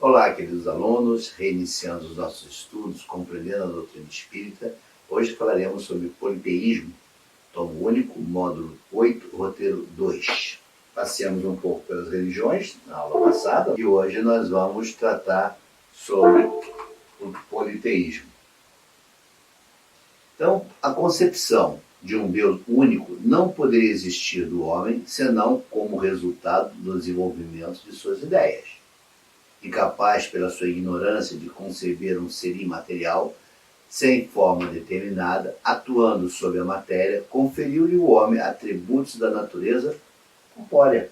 Olá, queridos alunos, reiniciando os nossos estudos, compreendendo a doutrina espírita. Hoje falaremos sobre politeísmo, tomo único, módulo 8, roteiro 2. Passeamos um pouco pelas religiões na aula passada e hoje nós vamos tratar sobre o politeísmo. Então, a concepção de um Deus único não poderia existir do homem senão como resultado do desenvolvimento de suas ideias. Incapaz pela sua ignorância de conceber um ser imaterial, sem forma determinada, atuando sobre a matéria, conferiu-lhe o homem atributos da natureza corpórea.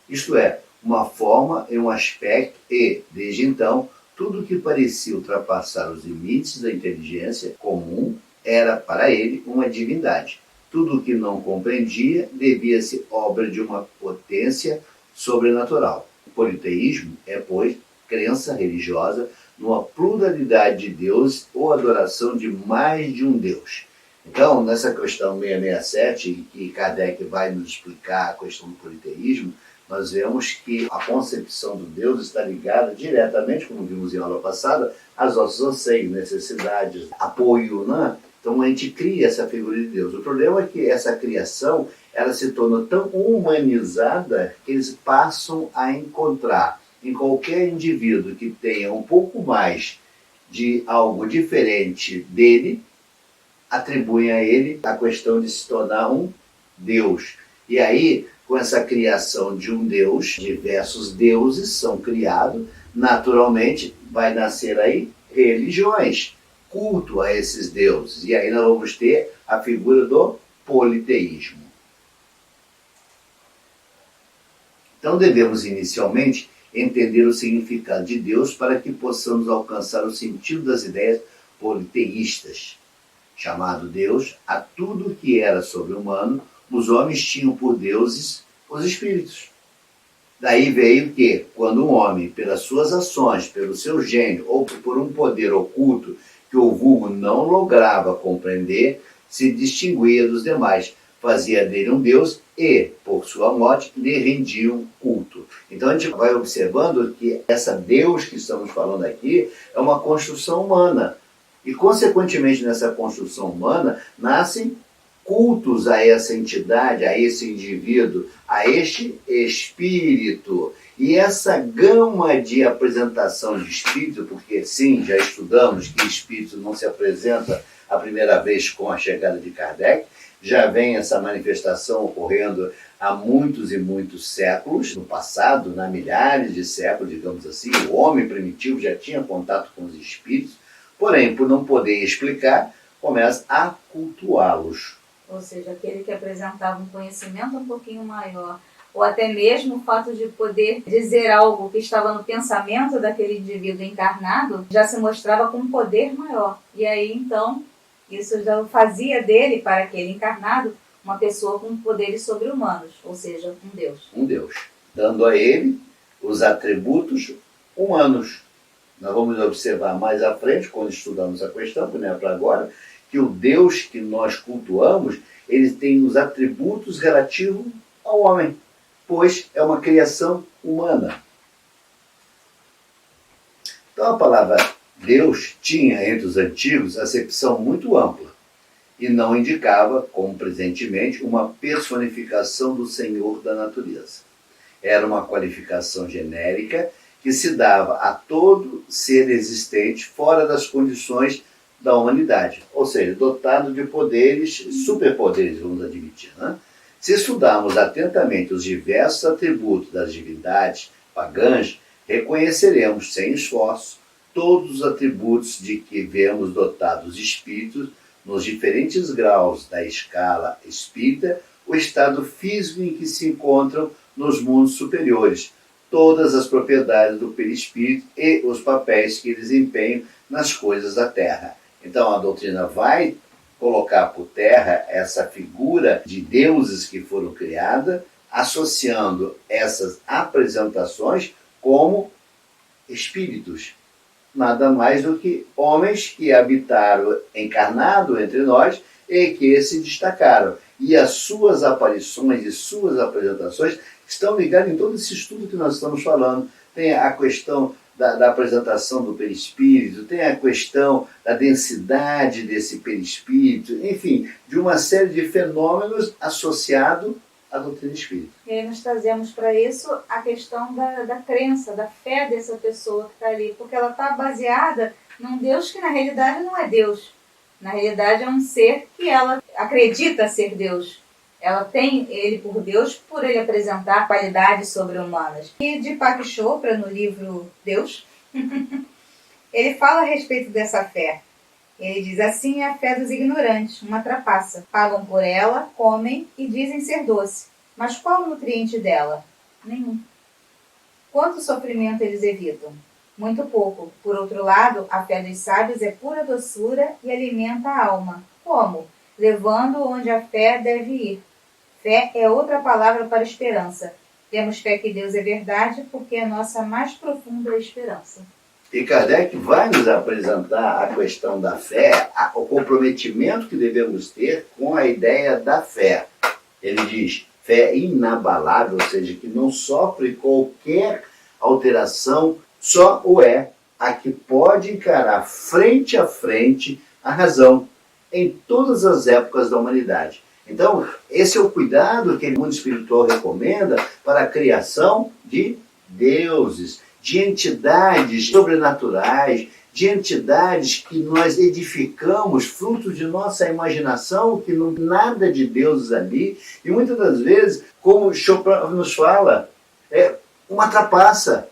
Isto é, uma forma e um aspecto e, desde então, tudo o que parecia ultrapassar os limites da inteligência comum era para ele uma divindade. Tudo o que não compreendia devia-se obra de uma potência sobrenatural. O politeísmo é, pois, crença religiosa numa pluralidade de deuses ou adoração de mais de um Deus. Então, nessa questão 667, em que Kardec vai nos explicar a questão do politeísmo, nós vemos que a concepção do Deus está ligada diretamente, como vimos em aula passada, aos nossos anseios, necessidades, apoio, né? Então a gente cria essa figura de Deus. O problema é que essa criação ela se tornou tão humanizada que eles passam a encontrar em qualquer indivíduo que tenha um pouco mais de algo diferente dele, atribuem a ele a questão de se tornar um Deus. E aí, com essa criação de um Deus, diversos deuses são criados, naturalmente vai nascer aí religiões, culto a esses deuses. E aí nós vamos ter a figura do politeísmo. Então devemos inicialmente entender o significado de Deus para que possamos alcançar o sentido das ideias politeístas. Chamado Deus, a tudo que era sobre-humano, os homens tinham por deuses os espíritos. Daí veio que, quando um homem, pelas suas ações, pelo seu gênio ou por um poder oculto que o vulgo não lograva compreender, se distinguia dos demais, fazia dele um Deus e, por sua morte, lhe rendiam culto. Então a gente vai observando que essa Deus que estamos falando aqui é uma construção humana. E, consequentemente, nessa construção humana, nascem cultos a essa entidade, a esse indivíduo, a este espírito. E essa gama de apresentação de espírito, porque sim, já estudamos que espírito não se apresenta a primeira vez com a chegada de Kardec, já vem essa manifestação ocorrendo há muitos e muitos séculos, no passado, há milhares de séculos, digamos assim, o homem primitivo já tinha contato com os espíritos, porém, por não poder explicar, começa a cultuá-los. Ou seja, aquele que apresentava um conhecimento um pouquinho maior, ou até mesmo o fato de poder dizer algo que estava no pensamento daquele indivíduo encarnado, já se mostrava com um poder maior. E aí, então, isso já fazia dele, para aquele encarnado, uma pessoa com poderes sobre-humanos, ou seja, um Deus. Um Deus, dando a ele os atributos humanos. Nós vamos observar mais à frente, quando estudamos a questão, que não é para agora, que o Deus que nós cultuamos, ele tem os atributos relativos ao homem, pois é uma criação humana. Então a palavra Deus tinha entre os antigos acepção muito ampla e não indicava, como presentemente, uma personificação do Senhor da natureza. Era uma qualificação genérica que se dava a todo ser existente fora das condições da humanidade, ou seja, dotado de poderes, superpoderes, vamos admitir, né? Se estudarmos atentamente os diversos atributos das divindades pagãs, reconheceremos, sem esforço, todos os atributos de que vemos dotados os espíritos nos diferentes graus da escala espírita, o estado físico em que se encontram nos mundos superiores, todas as propriedades do perispírito e os papéis que desempenham nas coisas da Terra. Então a doutrina vai colocar por terra essa figura de deuses que foram criadas, associando essas apresentações como espíritos. Nada mais do que homens que habitaram encarnado entre nós e que se destacaram. E as suas aparições e suas apresentações estão ligadas em todo esse estudo que nós estamos falando. Tem a questão da apresentação do perispírito, tem a questão da densidade desse perispírito, enfim, de uma série de fenômenos associados à doutrina espírita. E aí nós trazemos para isso a questão da crença, da fé dessa pessoa que está ali, porque ela está baseada num Deus que na realidade não é Deus. Na realidade é um ser que ela acredita ser Deus. Ela tem ele por Deus, por ele apresentar qualidades sobre-humanas. E Deepak Chopra, no livro Deus, ele fala a respeito dessa fé. Ele diz: assim é a fé dos ignorantes, uma trapaça. Pagam por ela, comem e dizem ser doce. Mas qual o nutriente dela? Nenhum. Quanto sofrimento eles evitam? Muito pouco. Por outro lado, a fé dos sábios é pura doçura e alimenta a alma. Como? Levando onde a fé deve ir. Fé é outra palavra para esperança. Temos fé que Deus é verdade porque é a nossa mais profunda esperança. E Kardec vai nos apresentar a questão da fé, o comprometimento que devemos ter com a ideia da fé. Ele diz: fé inabalável, ou seja, que não sofre qualquer alteração, só o é a que pode encarar frente a frente a razão em todas as épocas da humanidade. Então, esse é o cuidado que o mundo espiritual recomenda para a criação de deuses, de entidades sobrenaturais, de entidades que nós edificamos fruto de nossa imaginação, que não nada de deuses ali, e muitas das vezes, como Chopin nos fala, é uma trapaça,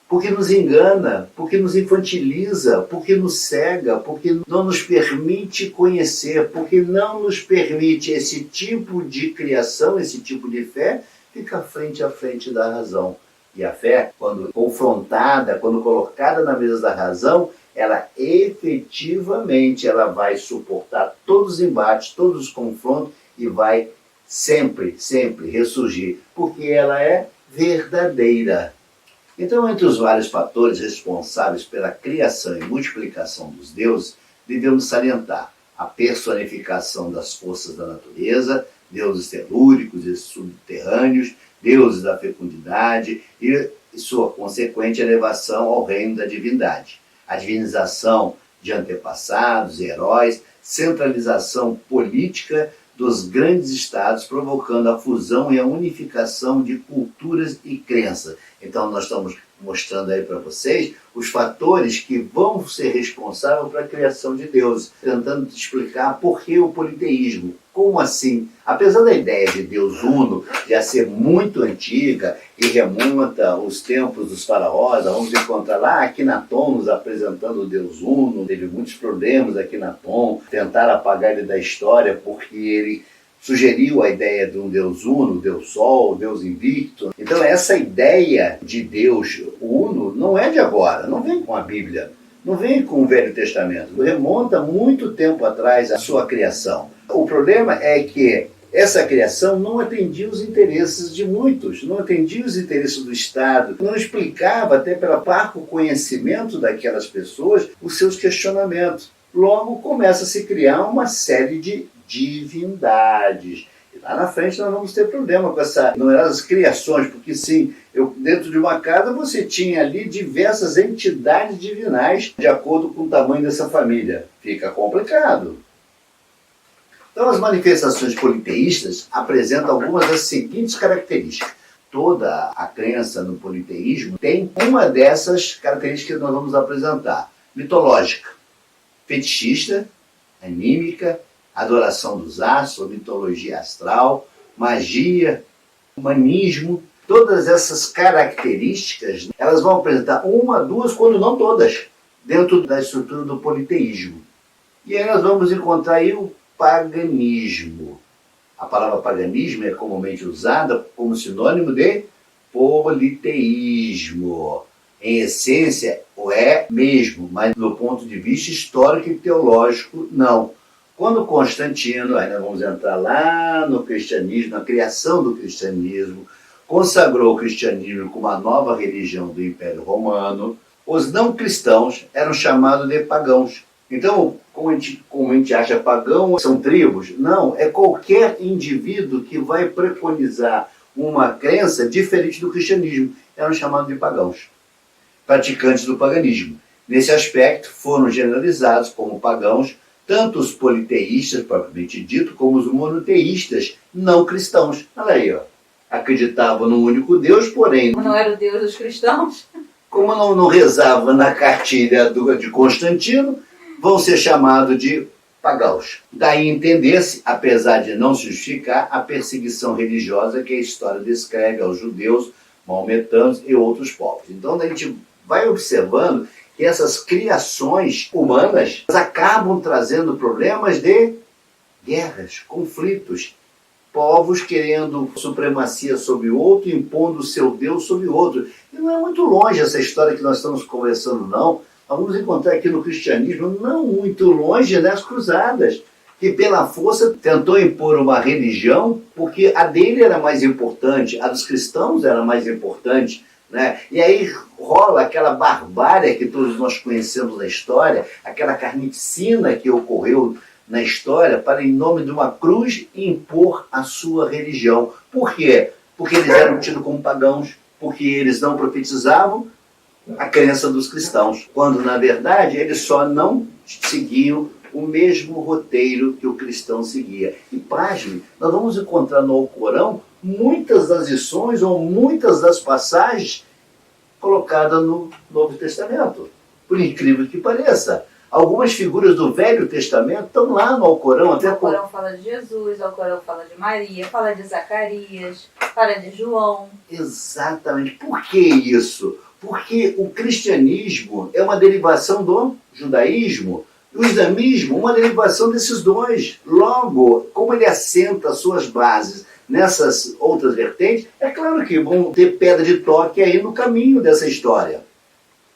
porque nos engana, porque nos infantiliza, porque nos cega, porque não nos permite conhecer, porque não nos permite esse tipo de criação, esse tipo de fé, ficar frente a frente da razão. E a fé, quando confrontada, quando colocada na mesa da razão, ela efetivamente ela vai suportar todos os embates, todos os confrontos e vai sempre, sempre ressurgir, porque ela é verdadeira. Então, entre os vários fatores responsáveis pela criação e multiplicação dos deuses, devemos salientar a personificação das forças da natureza, deuses telúricos e subterrâneos, deuses da fecundidade e sua consequente elevação ao reino da divindade. A divinização de antepassados e heróis, centralização política dos grandes estados, provocando a fusão e a unificação de culturas e crenças. Então nós estamos mostrando aí para vocês os fatores que vão ser responsáveis para a criação de deuses, tentando explicar por que o politeísmo. Como assim? Apesar da ideia de Deus Uno já ser muito antiga e remonta aos tempos dos faraós, vamos encontrar lá Akhenaton nos apresentando o Deus Uno, teve muitos problemas Akhenaton, tentaram apagar ele da história porque ele sugeriu a ideia de um Deus Uno, Deus Sol, Deus Invicto. Então essa ideia de Deus Uno não é de agora, não vem com a Bíblia, não vem com o Velho Testamento, remonta muito tempo atrás a sua criação. O problema é que essa criação não atendia os interesses de muitos, não atendia os interesses do Estado, não explicava, até pelo parco conhecimento daquelas pessoas, os seus questionamentos. Logo começa a se criar uma série de divindades. E lá na frente nós vamos ter problema com essas numerosas criações, porque sim, dentro de uma casa você tinha ali diversas entidades divinais de acordo com o tamanho dessa família. Fica complicado. Então as manifestações politeístas apresentam algumas das seguintes características. Toda a crença no politeísmo tem uma dessas características que nós vamos apresentar. Mitológica, fetichista, anímica, adoração dos astros, mitologia astral, magia, humanismo. Todas essas características, elas vão apresentar uma, duas, quando não todas, dentro da estrutura do politeísmo. E aí nós vamos encontrar aí o paganismo. A palavra paganismo é comumente usada como sinônimo de politeísmo. Em essência, o é mesmo, mas do ponto de vista histórico e teológico, não. Quando Constantino, aí nós vamos entrar lá no cristianismo, na criação do cristianismo, consagrou o cristianismo como a nova religião do Império Romano, os não cristãos eram chamados de pagãos. Então, como a gente acha pagão, são tribos? Não, é qualquer indivíduo que vai preconizar uma crença diferente do cristianismo. Eram chamados de pagãos. praticantes do paganismo. Nesse aspecto, foram generalizados como pagãos tanto os politeístas, propriamente dito, como os monoteístas não cristãos. Olha aí, ó. Acreditavam num único Deus, porém... Não era o Deus dos cristãos? Como não rezava na cartilha de Constantino, vão ser chamados de pagãos. Daí entender-se, apesar de não se justificar, a perseguição religiosa que a história descreve aos judeus, maometanos e outros povos. Então a gente vai observando que essas criações humanas acabam trazendo problemas de guerras, conflitos, povos querendo supremacia sobre o outro, impondo o seu Deus sobre o outro. E não é muito longe essa história que nós estamos conversando, não. Nós vamos encontrar aqui no cristianismo, não muito longe, nas cruzadas, que pela força tentou impor uma religião, porque a dele era mais importante, a dos cristãos era mais importante, né? E aí rola aquela barbárie que todos nós conhecemos da história, aquela carnificina que ocorreu na história para, em nome de uma cruz, impor a sua religião. Por quê? Porque eles eram tidos como pagãos, porque eles não profetizavam a crença dos cristãos, quando, na verdade, eles só não seguiam o mesmo roteiro que o cristão seguia. E, pasme, nós vamos encontrar no Alcorão muitas das lições ou muitas das passagens colocadas no Novo Testamento. Por incrível que pareça. Algumas figuras do Velho Testamento estão lá no Alcorão. O Alcorão fala de Jesus, o Alcorão fala de Maria, fala de Zacarias, fala de João. Exatamente. Por que isso? Porque o cristianismo é uma derivação do judaísmo, o islamismo uma derivação desses dois. Logo, como ele assenta suas bases nessas outras vertentes, é claro que vão ter pedra de toque aí no caminho dessa história.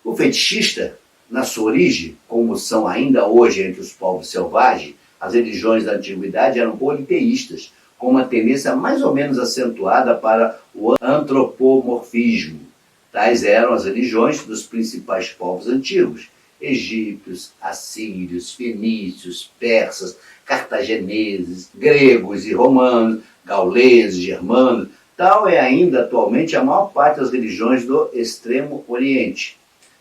O fetichista, na sua origem, como são ainda hoje entre os povos selvagens, as religiões da antiguidade eram politeístas, com uma tendência mais ou menos acentuada para o antropomorfismo. Tais eram as religiões dos principais povos antigos: egípcios, assírios, fenícios, persas, cartagineses, gregos e romanos, gauleses, germanos. Tal é ainda atualmente a maior parte das religiões do Extremo Oriente,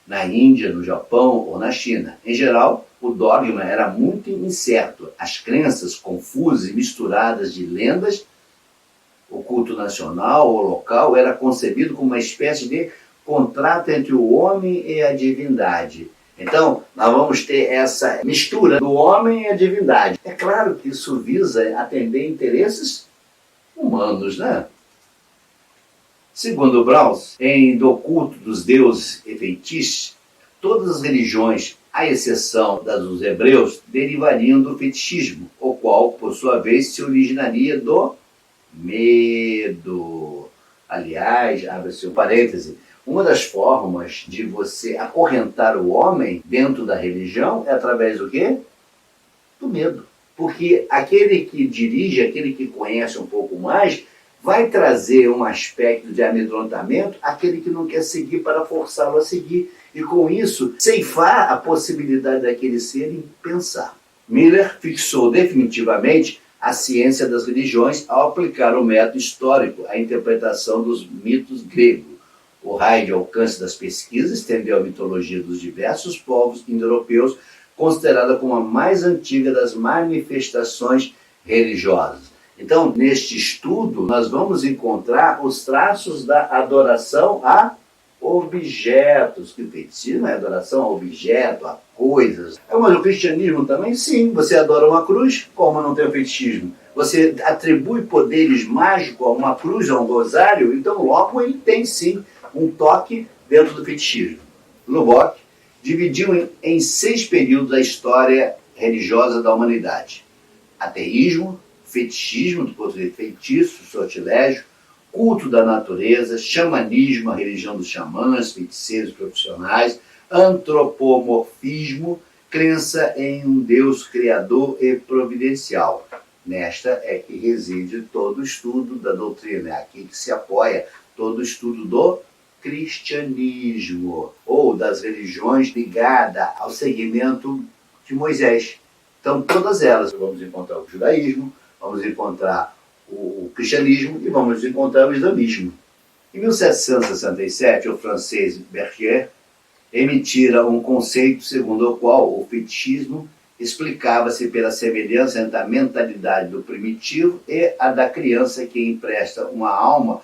na Índia, no Japão ou na China. Em geral, o dogma era muito incerto, as crenças confusas e misturadas de lendas. O culto nacional ou local era concebido como uma espécie de contrato entre o homem e a divindade. Então, nós vamos ter essa mistura do homem e a divindade. É claro que isso visa atender interesses humanos, né? Segundo Brauns, do culto dos deuses e feitiços, todas as religiões, à exceção das dos hebreus, derivariam do fetichismo, o qual, por sua vez, se originaria do medo. Aliás, abre-se um parêntese, uma das formas de você acorrentar o homem dentro da religião é através do quê? Do medo. Porque aquele que dirige, aquele que conhece um pouco mais, vai trazer um aspecto de amedrontamento àquele que não quer seguir para forçá-lo a seguir. E com isso, ceifar a possibilidade daquele ser em pensar. Miller fixou definitivamente a ciência das religiões ao aplicar o método histórico à interpretação dos mitos gregos. O raio de alcance das pesquisas estendeu a mitologia dos diversos povos indo-europeus, considerada como a mais antiga das manifestações religiosas. Então, neste estudo, nós vamos encontrar os traços da adoração a objetos, que o fetichismo é adoração a objeto, a coisas. Mas o cristianismo também, sim, você adora uma cruz, como não tem o fetichismo? Você atribui poderes mágicos a uma cruz, a um rosário, então logo ele tem sim um toque dentro do fetichismo. Lubbock dividiu em 6 períodos a história religiosa da humanidade: ateísmo, fetichismo, do ponto de vista feitiço, sortilégio, culto da natureza, xamanismo, a religião dos xamãs, feiticeiros profissionais, antropomorfismo, crença em um Deus criador e providencial. Nesta é que reside todo o estudo da doutrina, é aqui que se apoia todo o estudo do cristianismo, ou das religiões ligadas ao segmento de Moisés. Então, todas elas, vamos encontrar o judaísmo, vamos encontrar o cristianismo e vamos encontrar o islamismo. Em 1767, o francês Berthier emitira um conceito segundo o qual o fetichismo explicava-se pela semelhança entre a mentalidade do primitivo e a da criança, que empresta uma alma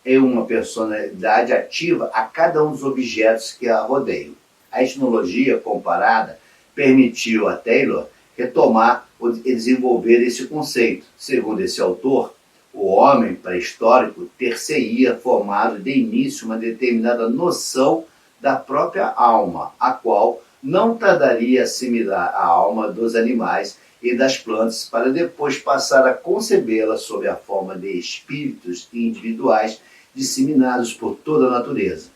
e uma personalidade ativa a cada um dos objetos que a rodeiam. A etnologia comparada permitiu a Taylor retomar e desenvolver esse conceito. Segundo esse autor, o homem pré-histórico ter-se-ia formado de início uma determinada noção da própria alma, a qual não tardaria a assimilar a alma dos animais e das plantas para depois passar a concebê-la sob a forma de espíritos individuais disseminados por toda a natureza.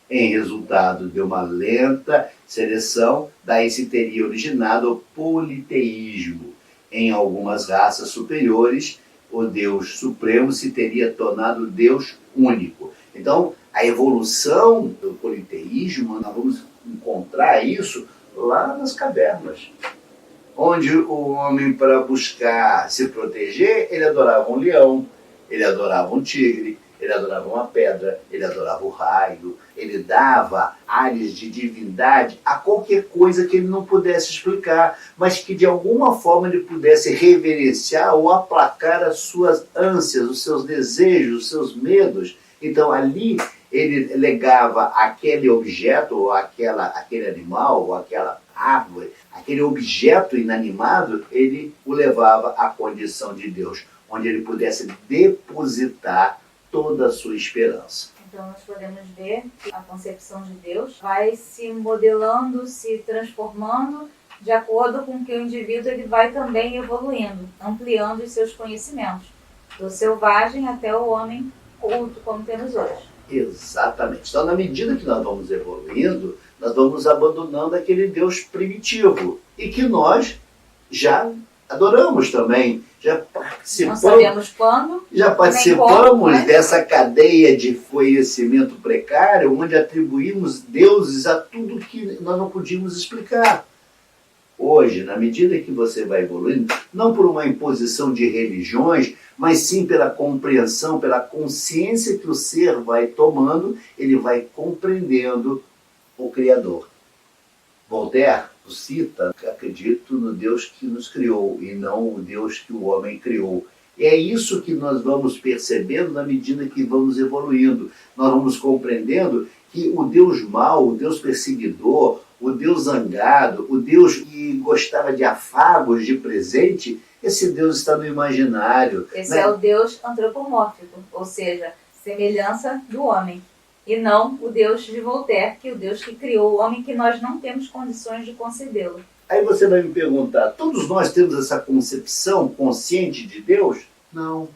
Em resultado de uma lenta seleção, daí se teria originado o politeísmo. Em algumas raças superiores, o Deus Supremo se teria tornado Deus único. Então, a evolução do politeísmo, nós vamos encontrar isso lá nas cavernas, onde o homem, para buscar se proteger, ele adorava um leão, ele adorava um tigre, ele adorava uma pedra, ele adorava o raio, ele dava áreas de divindade a qualquer coisa que ele não pudesse explicar, mas que de alguma forma ele pudesse reverenciar ou aplacar as suas ânsias, os seus desejos, os seus medos. Então ali ele legava aquele objeto, ou aquele animal, ou aquela árvore, aquele objeto inanimado, ele o levava à condição de Deus, onde ele pudesse depositar toda a sua esperança. Então nós podemos ver que a concepção de Deus vai se modelando, se transformando de acordo com que o indivíduo ele vai também evoluindo, ampliando os seus conhecimentos, do selvagem até o homem culto como temos hoje. Exatamente. Então, na medida que nós vamos evoluindo, nós vamos abandonando aquele Deus primitivo e que nós já adoramos também, já participamos, não sabemos quando, já participamos dessa cadeia de conhecimento precário, onde atribuímos deuses a tudo que nós não podíamos explicar. Hoje, na medida que você vai evoluindo, não por uma imposição de religiões, mas sim pela compreensão, pela consciência que o ser vai tomando, ele vai compreendendo o Criador. Voltaire cita: acredito no Deus que nos criou e não o Deus que o homem criou. E é isso que nós vamos percebendo na medida que vamos evoluindo. Nós vamos compreendendo que o Deus mau, o Deus perseguidor, o Deus zangado, o Deus que gostava de afagos, de presente, esse Deus está no imaginário. Esse né? é o Deus antropomórfico, ou seja, semelhança do homem. E não o Deus de Voltaire, que é o Deus que criou o homem, que nós não temos condições de concebê-lo. Aí você vai me perguntar, todos nós temos essa concepção consciente de Deus? Não.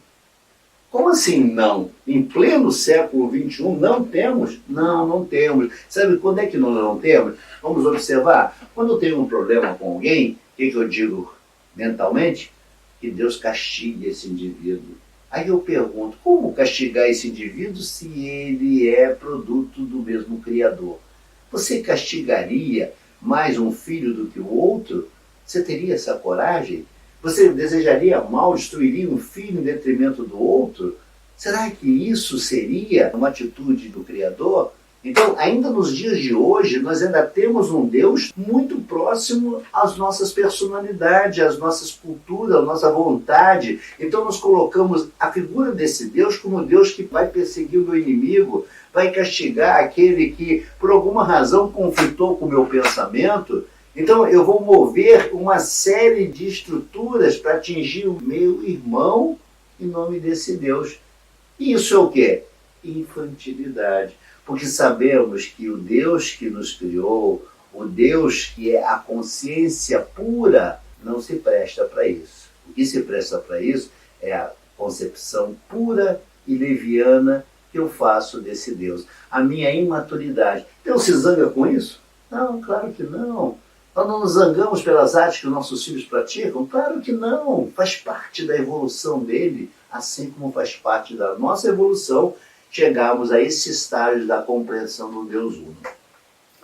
Como assim não? Em pleno século XXI não temos? Não, não temos. Sabe quando é que nós não temos? Vamos observar. Quando eu tenho um problema com alguém, o que eu digo mentalmente? Que Deus castigue esse indivíduo. Aí eu pergunto, como castigar esse indivíduo se ele é produto do mesmo Criador? Você castigaria mais um filho do que o outro? Você teria essa coragem? Você desejaria mal, destruiria um filho em detrimento do outro? Será que isso seria uma atitude do Criador? Então, ainda nos dias de hoje, nós ainda temos um Deus muito próximo às nossas personalidades, às nossas culturas, à nossa vontade. Então, nós colocamos a figura desse Deus como Deus que vai perseguir o meu inimigo, vai castigar aquele que, por alguma razão, conflitou com o meu pensamento. Então, eu vou mover uma série de estruturas para atingir o meu irmão em nome desse Deus. E isso é o quê? Infantilidade. Porque sabemos que o Deus que nos criou, o Deus que é a consciência pura, não se presta para isso. O que se presta para isso é a concepção pura e leviana que eu faço desse Deus. A minha imaturidade. Deus se zanga com isso? Não, claro que não. Nós não nos zangamos pelas artes que os nossos filhos praticam? Claro que não. Faz parte da evolução dele, assim como faz parte da nossa evolução chegarmos a esse estágio da compreensão do Deus Uno.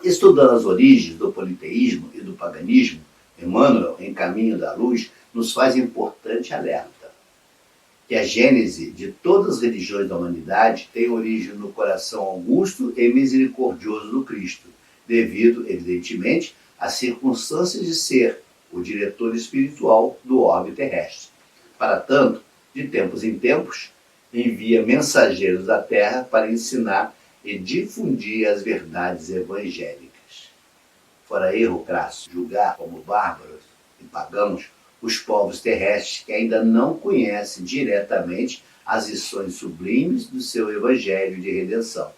Estudando as origens do politeísmo e do paganismo, Emmanuel, em Caminho da Luz, nos faz importante alerta. Que a gênese de todas as religiões da humanidade tem origem no coração augusto e misericordioso do Cristo, devido, evidentemente, às circunstâncias de ser o diretor espiritual do orbe terrestre. Para tanto, de tempos em tempos, envia mensageiros da terra para ensinar e difundir as verdades evangélicas. Fora erro crasso julgar como bárbaros e pagãos os povos terrestres que ainda não conhecem diretamente as lições sublimes do seu evangelho de redenção,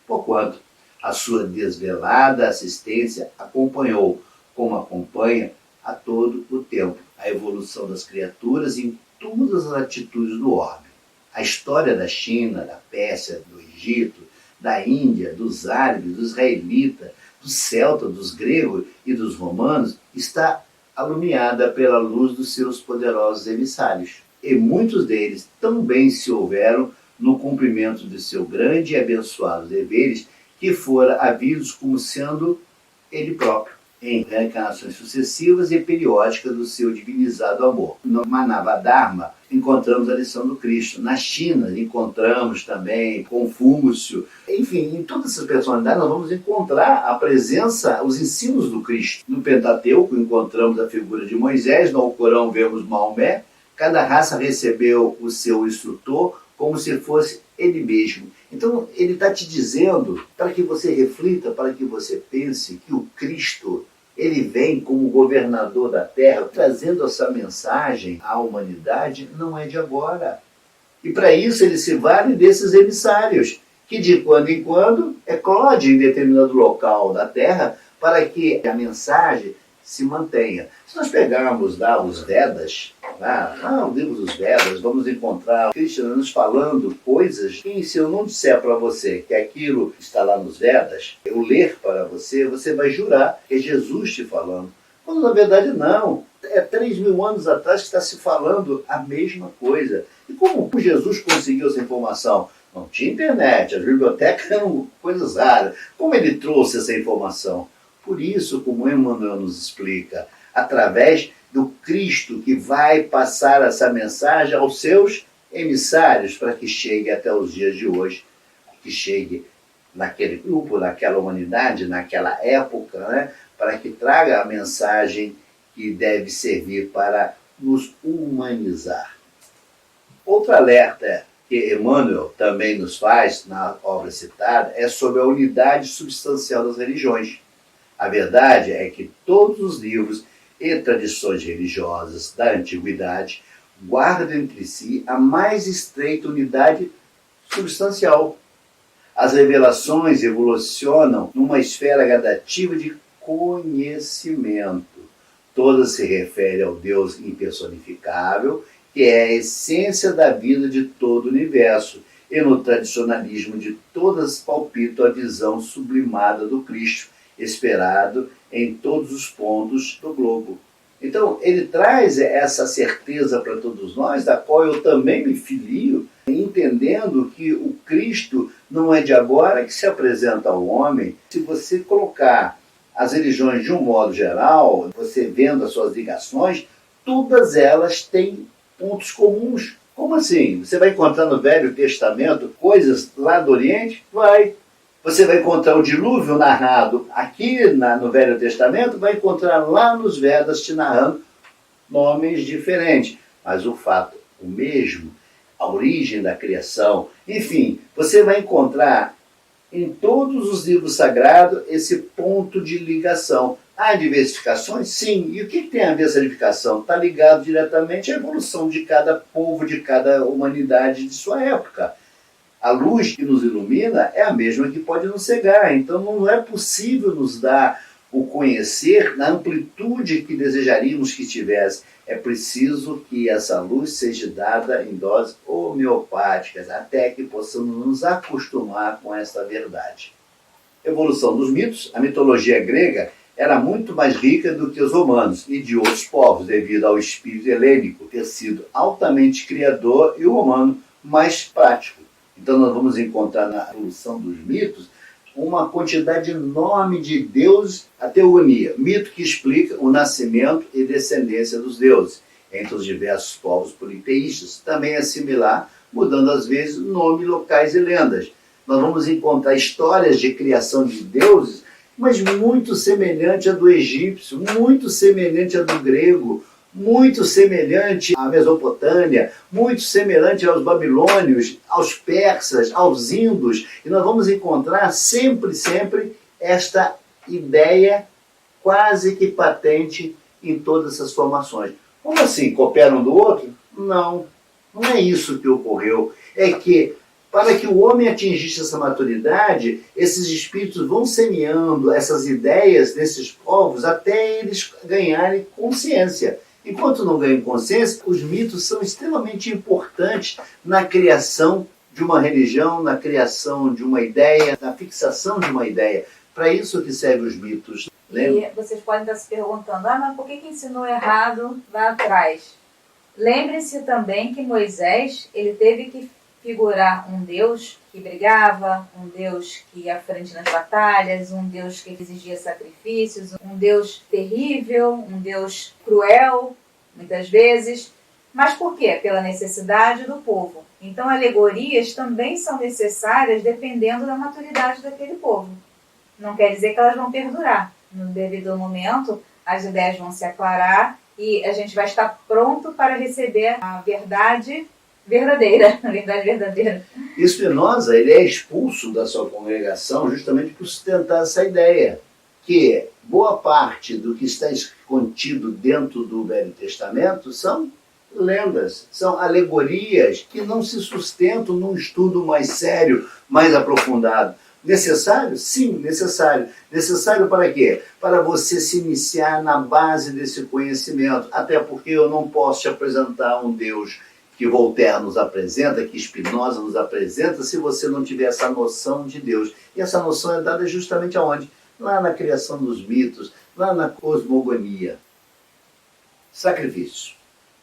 porquanto a sua desvelada assistência acompanhou, como acompanha a todo o tempo, a evolução das criaturas em todas as atitudes do orbe. A história da China, da Pérsia, do Egito, da Índia, dos árabes, dos israelitas, dos celtas, dos gregos e dos romanos está alumiada pela luz dos seus poderosos emissários. E muitos deles também se houveram no cumprimento de seu grande e abençoado deveres, que fora havidos como sendo ele próprio, em reencarnações sucessivas e periódicas do seu divinizado amor. No Manavadharma encontramos a lição do Cristo. Na China encontramos também Confúcio. Enfim, em todas essas personalidades nós vamos encontrar a presença, os ensinos do Cristo. No Pentateuco encontramos a figura de Moisés, no Alcorão vemos Maomé. Cada raça recebeu o seu instrutor como se fosse ele mesmo. Então, ele está te dizendo, para que você reflita, para que você pense, que o Cristo, ele vem como governador da Terra, trazendo essa mensagem à humanidade, não é de agora. E para isso ele se vale desses emissários, que de quando em quando eclode em determinado local da Terra, para que a mensagem se mantenha. Se nós pegarmos lá os Vedas, o livro dos Vedas, vamos encontrar Krishna nos falando coisas que, se eu não disser para você que aquilo está lá nos Vedas, eu ler para você, você vai jurar que é Jesus te falando. Quando na verdade não. É 3.000 anos atrás que está se falando a mesma coisa. E como Jesus conseguiu essa informação? Não tinha internet, as bibliotecas eram coisas raras. Como ele trouxe essa informação? Por isso, como Emmanuel nos explica, através do Cristo que vai passar essa mensagem aos seus emissários para que chegue até os dias de hoje, que chegue naquele grupo, naquela humanidade, naquela época, né, para que traga a mensagem que deve servir para nos humanizar. Outro alerta que Emmanuel também nos faz na obra citada é sobre a unidade substancial das religiões. A verdade é que todos os livros e tradições religiosas da antiguidade guardam entre si a mais estreita unidade substancial. As revelações evolucionam numa esfera gradativa de conhecimento. Todas se referem ao Deus impersonificável, que é a essência da vida de todo o universo, e no tradicionalismo de todas palpita a visão sublimada do Cristo, esperado em todos os pontos do globo. Então, ele traz essa certeza para todos nós, da qual eu também me filio, entendendo que o Cristo não é de agora que se apresenta ao homem. Se você colocar as religiões de um modo geral, você vendo as suas ligações, todas elas têm pontos comuns. Como assim? Você vai encontrar no Velho Testamento coisas lá do Oriente? Vai. Você vai encontrar o dilúvio narrado aqui no Velho Testamento, vai encontrar lá nos Vedas te narrando nomes diferentes. Mas o fato, o mesmo, a origem da criação, enfim, você vai encontrar em todos os livros sagrados esse ponto de ligação. Há diversificações? Sim. E o que tem a ver essa diversificação? Está ligado diretamente à evolução de cada povo, de cada humanidade de sua época. A luz que nos ilumina é a mesma que pode nos cegar. Então não é possível nos dar o conhecer na amplitude que desejaríamos que tivesse. É preciso que essa luz seja dada em doses homeopáticas, até que possamos nos acostumar com essa verdade. Evolução dos mitos. A mitologia grega era muito mais rica do que os romanos e de outros povos, devido ao espírito helênico ter sido altamente criador e o romano mais prático. Então nós vamos encontrar na evolução dos mitos uma quantidade enorme de deuses, a teogonia, mito que explica o nascimento e descendência dos deuses, entre os diversos povos politeístas. Também é similar, mudando às vezes nome, locais e lendas. Nós vamos encontrar histórias de criação de deuses mas muito semelhante à do egípcio, muito semelhante à do grego, muito semelhante à Mesopotâmia, muito semelhante aos babilônios, aos persas, aos indos. E nós vamos encontrar sempre esta ideia quase que patente em todas essas formações. Como assim? Cooperam um do outro? Não, não é isso que ocorreu. É que, para que o homem atingisse essa maturidade, esses espíritos vão semeando essas ideias nesses povos até eles ganharem consciência. Enquanto não ganham consciência, os mitos são extremamente importantes na criação de uma religião, na criação de uma ideia, na fixação de uma ideia. Para isso que servem os mitos. E vocês podem estar se perguntando, mas por que ensinou errado lá atrás? Lembre-se também que Moisés, ele teve que figurar um Deus que brigava, um Deus que ia à frente nas batalhas, um Deus que exigia sacrifícios, um Deus terrível, um Deus cruel, muitas vezes. Mas por quê? Pela necessidade do povo. Então, alegorias também são necessárias dependendo da maturidade daquele povo. Não quer dizer que elas vão perdurar. No devido momento, as ideias vão se aclarar e a gente vai estar pronto para receber a verdade verdadeira, a verdade verdadeira. E Spinoza, ele é expulso da sua congregação justamente por sustentar essa ideia, que boa parte do que está contido dentro do Velho Testamento são lendas, são alegorias que não se sustentam num estudo mais sério, mais aprofundado. Necessário? Sim, necessário. Necessário para quê? Para você se iniciar na base desse conhecimento. Até porque eu não posso te apresentar um Deus que Voltaire nos apresenta, que Spinoza nos apresenta, se você não tiver essa noção de Deus. E essa noção é dada justamente aonde? Lá na criação dos mitos, lá na cosmogonia. Sacrifício.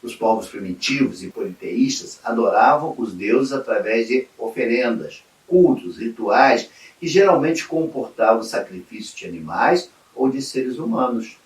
Os povos primitivos e politeístas adoravam os deuses através de oferendas, cultos, rituais, que geralmente comportavam sacrifício de animais ou de seres humanos.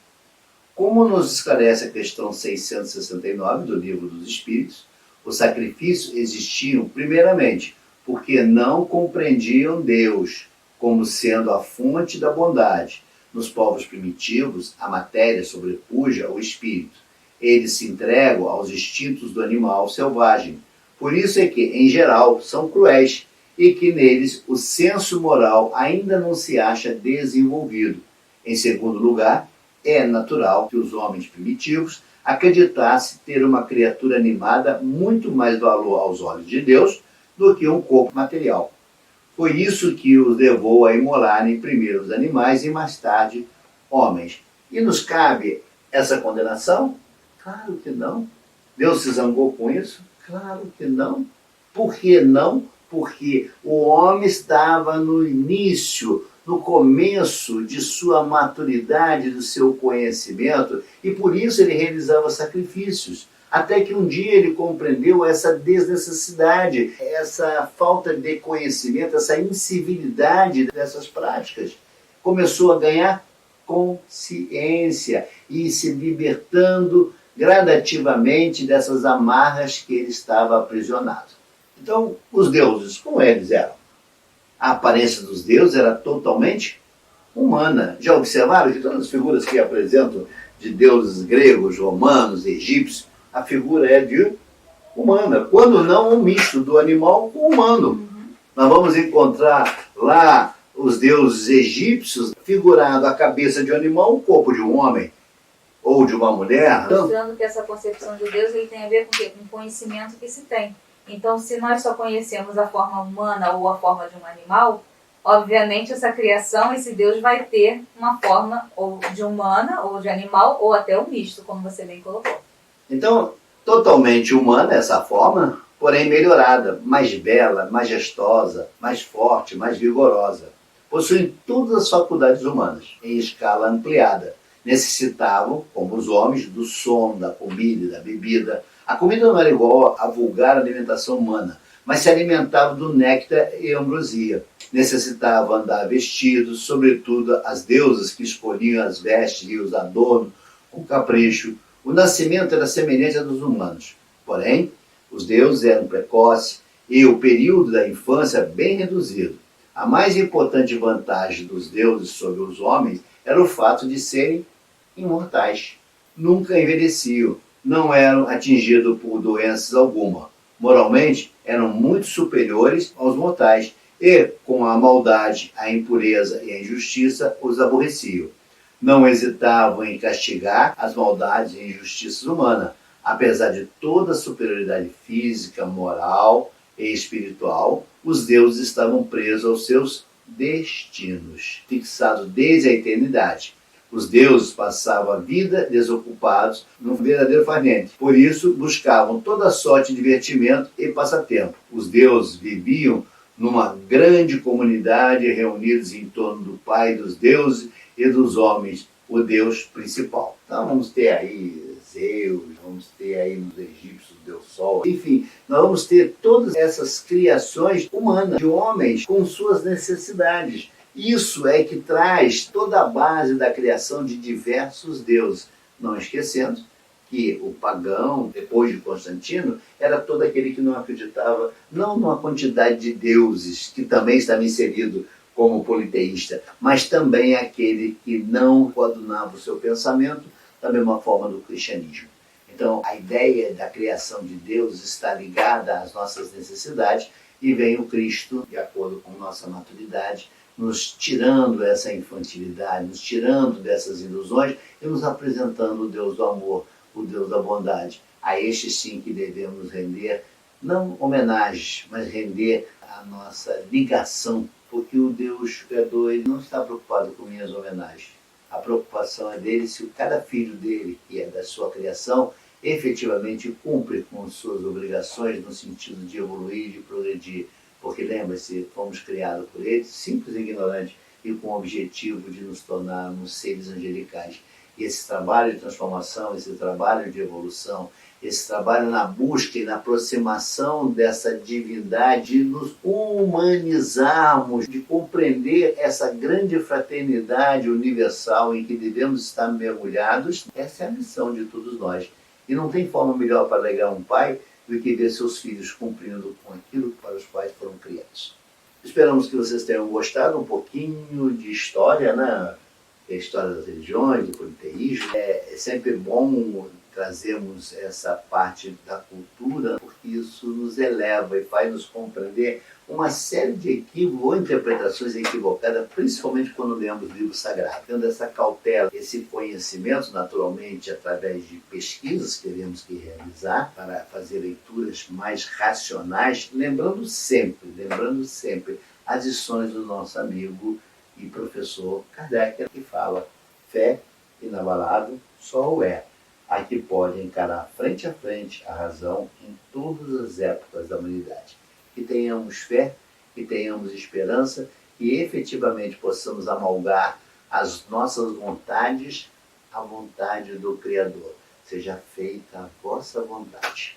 Como nos esclarece a questão 669 do Livro dos Espíritos, os sacrifícios existiam primeiramente porque não compreendiam Deus como sendo a fonte da bondade. Nos povos primitivos, a matéria sobrepuja o espírito. Eles se entregam aos instintos do animal selvagem. Por isso é que, em geral, são cruéis e que neles o senso moral ainda não se acha desenvolvido. Em segundo lugar, é natural que os homens primitivos acreditassem ter uma criatura animada muito mais valor aos olhos de Deus do que um corpo material. Foi isso que os levou a imolarem primeiro os animais e mais tarde homens. E nos cabe essa condenação? Claro que não. Deus se zangou com isso? Claro que não. Por que não? Porque o homem estava no início, no começo de sua maturidade, do seu conhecimento, e por isso ele realizava sacrifícios. Até que um dia ele compreendeu essa desnecessidade, essa falta de conhecimento, essa incivilidade dessas práticas. Começou a ganhar consciência e se libertando gradativamente dessas amarras que ele estava aprisionado. Então, os deuses, como eles eram? A aparência dos deuses era totalmente humana. Já observaram que todas as figuras que apresentam de deuses gregos, romanos, egípcios, a figura é de humana, quando não um misto do animal com o humano. Nós vamos encontrar lá os deuses egípcios figurando a cabeça de um animal, o corpo de um homem ou de uma mulher. Mostrando que essa concepção de Deus ele tem a ver com o quê? Com o conhecimento que se tem. Então, se nós só conhecemos a forma humana ou a forma de um animal, obviamente essa criação, esse Deus vai ter uma forma ou de humana, ou de animal, ou até um misto, como você bem colocou. Então, totalmente humana essa forma, porém melhorada, mais bela, majestosa, mais forte, mais vigorosa. Possuem todas as faculdades humanas, em escala ampliada. Necessitavam, como os homens, do sono, da comida e da bebida. A comida não era igual à vulgar alimentação humana, mas se alimentava do néctar e ambrosia. Necessitavam andar vestidos, sobretudo as deusas que escolhiam as vestes e os adornos com capricho. O nascimento era semelhante ao dos humanos. Porém, os deuses eram precoces e o período da infância bem reduzido. A mais importante vantagem dos deuses sobre os homens era o fato de serem imortais. Nunca envelheciam, não eram atingidos por doenças alguma. Moralmente, eram muito superiores aos mortais e, com a maldade, a impureza e a injustiça, os aborreciam. Não hesitavam em castigar as maldades e injustiças humanas, apesar de toda a superioridade física, moral e espiritual. Os deuses estavam presos aos seus destinos, fixados desde a eternidade. Os deuses passavam a vida desocupados num verdadeiro farnente. Por isso, buscavam toda sorte de divertimento e passatempo. Os deuses viviam numa grande comunidade, reunidos em torno do Pai dos deuses e dos homens, o Deus principal. Então vamos ter aí Zeus, vamos ter aí nos egípcios o Deus Sol. Enfim, nós vamos ter todas essas criações humanas, de homens com suas necessidades. Isso é que traz toda a base da criação de diversos deuses. Não esquecendo que o pagão, depois de Constantino, era todo aquele que não acreditava, não numa quantidade de deuses, que também estava inserido como politeísta, mas também aquele que não coadunava o seu pensamento da mesma forma do cristianismo. Então, a ideia da criação de Deus está ligada às nossas necessidades e vem o Cristo, de acordo com nossa maturidade, nos tirando essa infantilidade, nos tirando dessas ilusões e nos apresentando o Deus do amor, o Deus da bondade. A este sim que devemos render, não homenagens, mas render a nossa ligação, porque o Deus Criador ele não está preocupado com minhas homenagens. A preocupação é dele se cada filho dele, que é da sua criação, efetivamente cumpre com suas obrigações no sentido de evoluir, de progredir. Porque lembre-se, fomos criados por ele, simples e ignorantes, e com o objetivo de nos tornarmos seres angelicais. E esse trabalho de transformação, esse trabalho de evolução, esse trabalho na busca e na aproximação dessa divindade, de nos humanizarmos, de compreender essa grande fraternidade universal em que devemos estar mergulhados, essa é a missão de todos nós. E não tem forma melhor para alegrar um pai do que ver seus filhos cumprindo com aquilo para os quais foram criados. Esperamos que vocês tenham gostado um pouquinho de história, né? A história das religiões, do politeísmo. É sempre bom trazermos essa parte da cultura, porque isso nos eleva e faz nos compreender uma série de equívocos ou interpretações equivocadas, principalmente quando lemos livros sagrados. Tendo essa cautela, esse conhecimento, naturalmente, através de pesquisas que teremos que realizar para fazer leituras mais racionais, lembrando sempre as lições do nosso amigo e professor Kardec, que fala: fé inabalável só o é. A que pode encarar frente a frente a razão em todas as épocas da humanidade. Que tenhamos fé, que tenhamos esperança e efetivamente possamos amalgar as nossas vontades à vontade do Criador. Seja feita a vossa vontade.